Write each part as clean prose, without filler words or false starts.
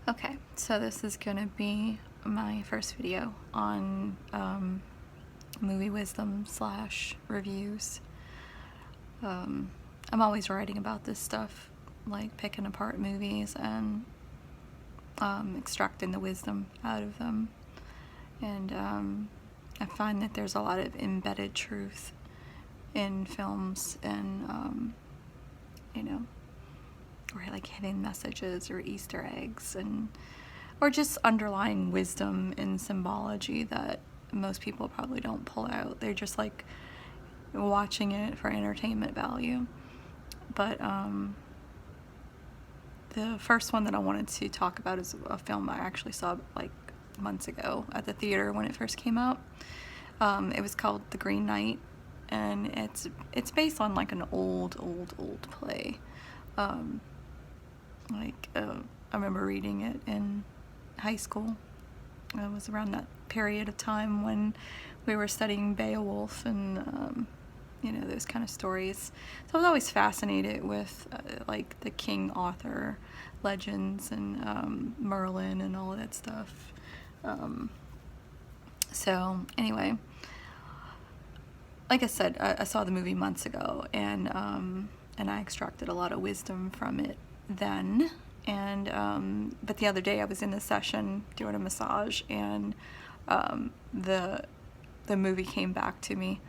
Okay, so this is gonna be my first video on movie wisdom / reviews. I'm always writing about this stuff, like picking apart movies and extracting the wisdom out of them. And I find that there's a lot of embedded truth in films and, or like hidden messages or Easter eggs or just underlying wisdom in symbology that most people probably don't pull out. They're just like watching it for entertainment value. But the first one that I wanted to talk about is a film I actually saw like months ago at the theater when it first came out. It was called The Green Knight, and it's based on like an old play. I remember reading it in high school. It was around that period of time when we were studying Beowulf and those kind of stories. So I was always fascinated with like the King Arthur legends and Merlin and all of that stuff. So anyway, like I said, I saw the movie months ago, and I extracted a lot of wisdom from it then. And but the other day I was in a session doing a massage, and the movie came back to me,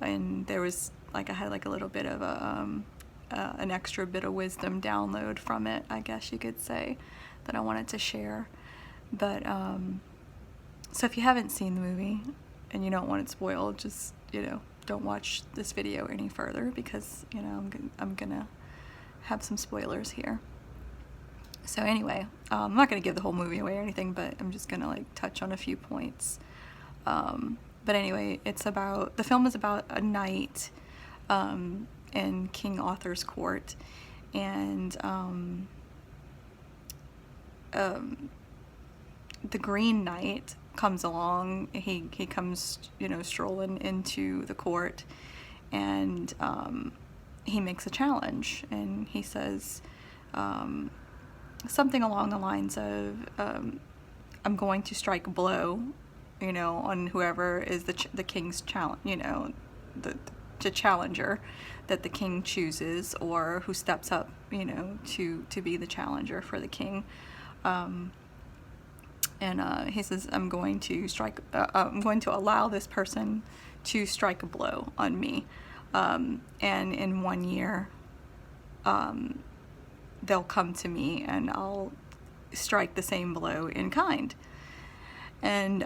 and there was like I had like a little bit of an extra bit of wisdom download from it, I guess you could say, that I wanted to share. But so if you haven't seen the movie and you don't want it spoiled, just don't watch this video any further, because I'm gonna have some spoilers here. So anyway, I'm not gonna give the whole movie away or anything, but I'm just gonna like touch on a few points. But anyway, the film is about a knight in King Arthur's court, and the Green Knight comes along. He comes strolling into the court, and he makes a challenge, and he says something along the lines of I'm going to strike a blow on whoever is the king's challenge, the challenger that the king chooses, or who steps up to be the challenger for the king. And he says, I'm going to allow this person to strike a blow on me, and in 1 year they'll come to me and I'll strike the same blow in kind. And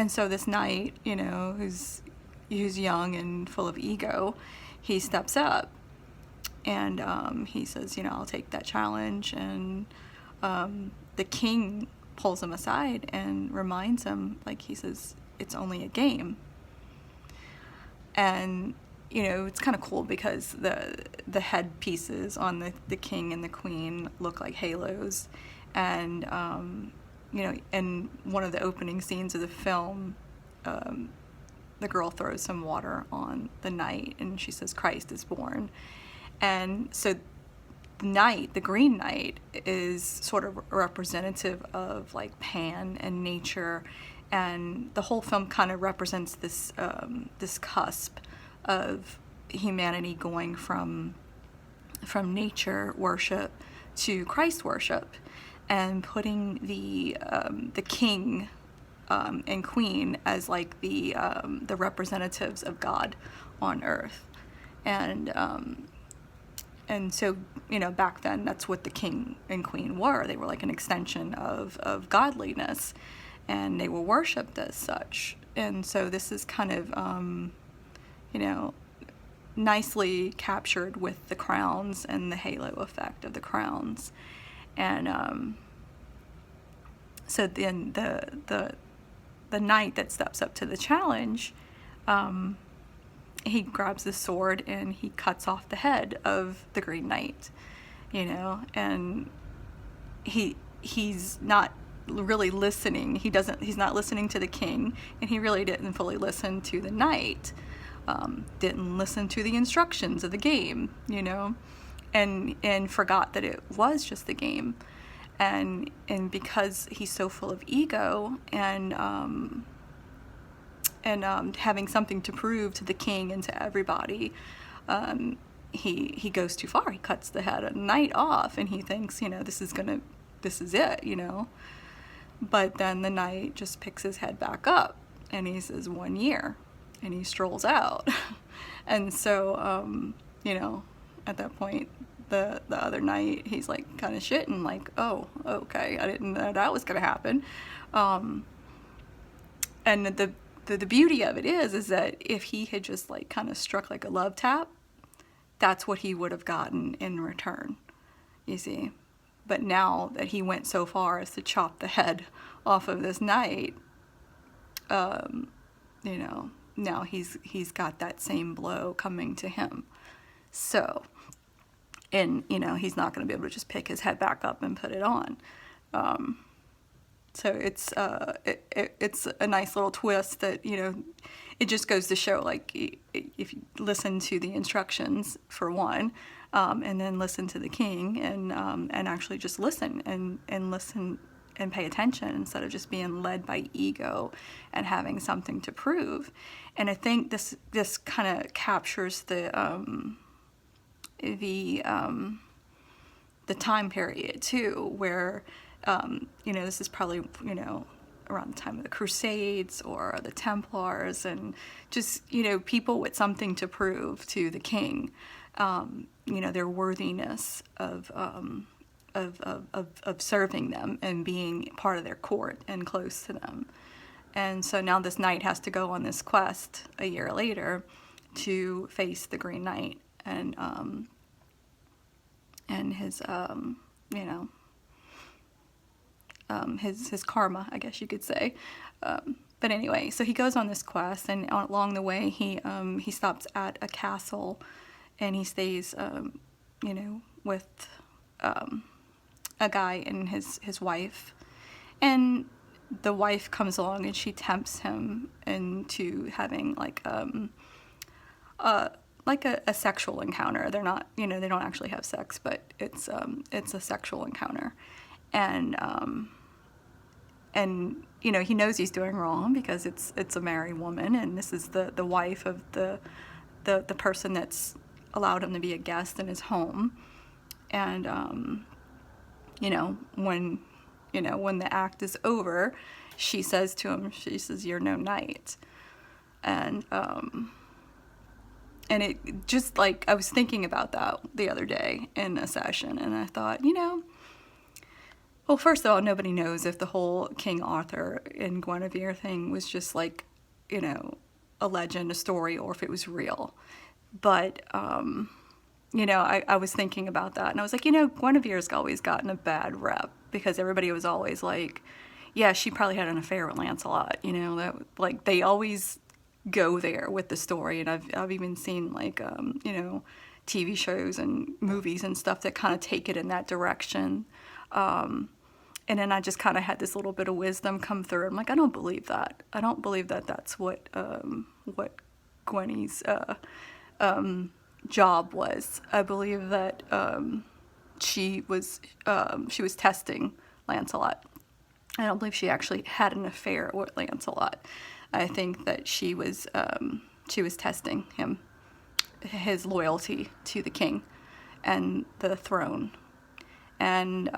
so this knight, who's young and full of ego, he steps up, and he says, I'll take that challenge. And the king pulls him aside and reminds him, like, he says, it's only a game. And it's kind of cool because the headpieces on the king and the queen look like halos. And in one of the opening scenes of the film, the girl throws some water on the knight, and she says, Christ is born. And so the knight, the Green Knight, is sort of representative of like Pan and nature, and the whole film kind of represents this cusp of humanity going from nature worship to Christ worship, and putting the king and queen as like the representatives of God on earth. And so back then, that's what the king and queen were. They were like an extension of godliness, and they were worshipped as such. And so this is kind of nicely captured with the crowns and the halo effect of the crowns. And so then the knight that steps up to the challenge, he grabs the sword and he cuts off the head of the Green Knight, and he's not really listening. He's not listening to the king, and he really didn't fully listen to the knight. Didn't listen to the instructions of the game, and forgot that it was just the game. and because he's so full of ego and having something to prove to the king and to everybody, he goes too far. He cuts the head of Knight off, and he thinks, this is it, But then the knight just picks his head back up, and he says 1 year, and he strolls out. And so, at that point, the other knight, he's like kind of shitting, like, oh, okay, I didn't know that was gonna happen. And the beauty of it is that if he had just like kind of struck like a love tap, that's what he would have gotten in return, you see. But now that he went so far as to chop the head off of this knight, now he's got that same blow coming to him. So, and he's not going to be able to just pick his head back up and put it on. So it's a nice little twist that it just goes to show, like, if you listen to the instructions for one, and then listen to the king, and actually just listen and listen and pay attention instead of just being led by ego and having something to prove. And I think this kind of captures the time period too, where this is probably around the time of the Crusades or the Templars, and just people with something to prove to the king, their worthiness of serving them and being part of their court and close to them. And so now this knight has to go on this quest a year later to face the Green Knight and his his karma, I guess you could say. But anyway, so he goes on this quest, and along the way he stops at a castle, and he stays with a guy and his wife. And the wife comes along and she tempts him into having like a sexual encounter. They're not, they don't actually have sex, but it's a sexual encounter. And he knows he's doing wrong because it's a married woman, and this is the wife of the person that's allowed him to be a guest in his home. And when the act is over, she says to him, "You're no knight." And it just, like, I was thinking about that the other day in a session, and I thought, well, first of all, nobody knows if the whole King Arthur and Gwenivere thing was just like, a legend, a story, or if it was real. But, I was thinking about that, and I was like, Guinevere's always gotten a bad rep, because everybody was always like, yeah, she probably had an affair with Lancelot, that, like, they always go there with the story. And I've even seen, like, TV shows and movies and stuff that kind of take it in that direction. And then I just kind of had this little bit of wisdom come through. I'm like, I don't believe that. I don't believe that that's what Gwenny's job was. I believe that she was testing Lancelot. I don't believe she actually had an affair with Lancelot. I think that she was testing him, his loyalty to the king and the throne. And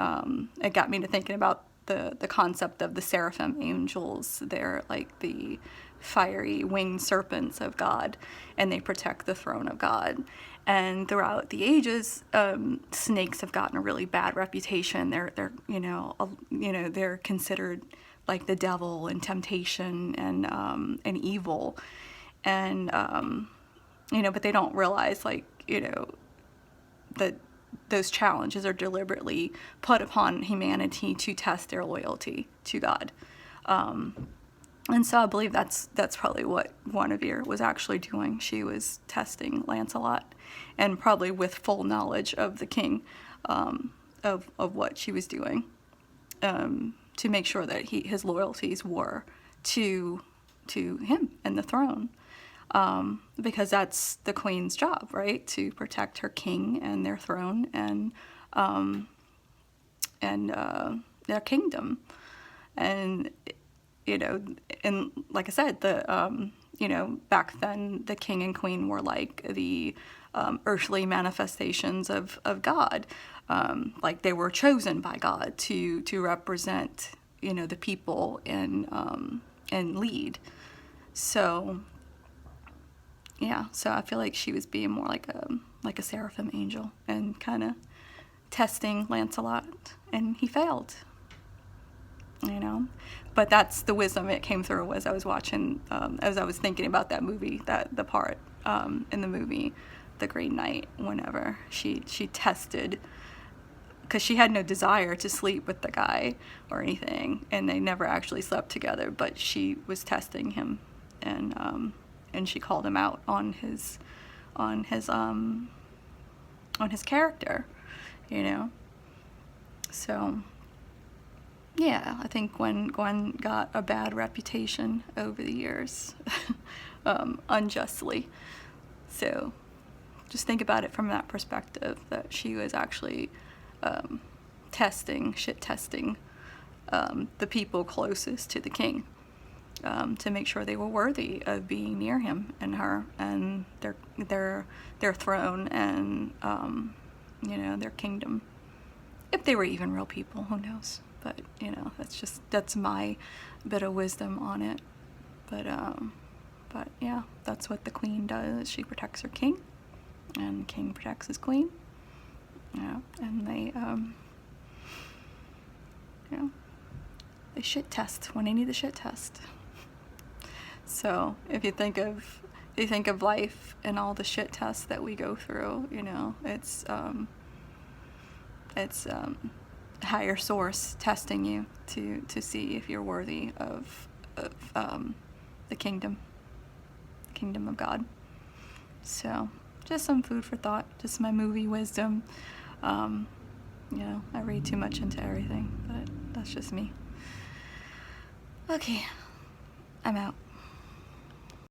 it got me to thinking about the concept of the seraphim angels. They're like the fiery winged serpents of God, and they protect the throne of God. And throughout the ages, snakes have gotten a really bad reputation. They're considered like the devil and temptation and evil, and but they don't realize, like, that those challenges are deliberately put upon humanity to test their loyalty to God. And so I believe that's probably what Guinevere was actually doing. She was testing Lancelot, and probably with full knowledge of the king, of what she was doing, to make sure that his loyalties were to him and the throne. Because that's the queen's job, right? To protect her king and their throne, and their kingdom. And, you know, and like I said, you know, back then the king and queen were like the earthly manifestations of God. Like they were chosen by God to represent, you know, the people and lead. So yeah, so I feel like she was being more like a seraphim angel and kind of testing Lancelot, and he failed. You know, but that's the wisdom it came through as I was watching, as I was thinking about that movie, that the part in the movie, The Green Knight, whenever she tested, because she had no desire to sleep with the guy or anything, and they never actually slept together, but she was testing him, and she called him out on his character, you know. So yeah, I think Gwen got a bad reputation over the years, unjustly. So just think about it from that perspective, that she was actually testing the people closest to the king, to make sure they were worthy of being near him and her and their throne and you know, their kingdom. If they were even real people, who knows? But, you know, that's my bit of wisdom on it. But yeah, that's what the queen does. She protects her king, and the king protects his queen. Yeah, and they, you know, they shit test when they need a shit test. So if you think of life and all the shit tests that we go through, you know, it's higher source testing you to see if you're worthy of the kingdom of God. So just some food for thought, just my movie wisdom. You know, I read too much into everything, but that's just me. Okay, I'm out.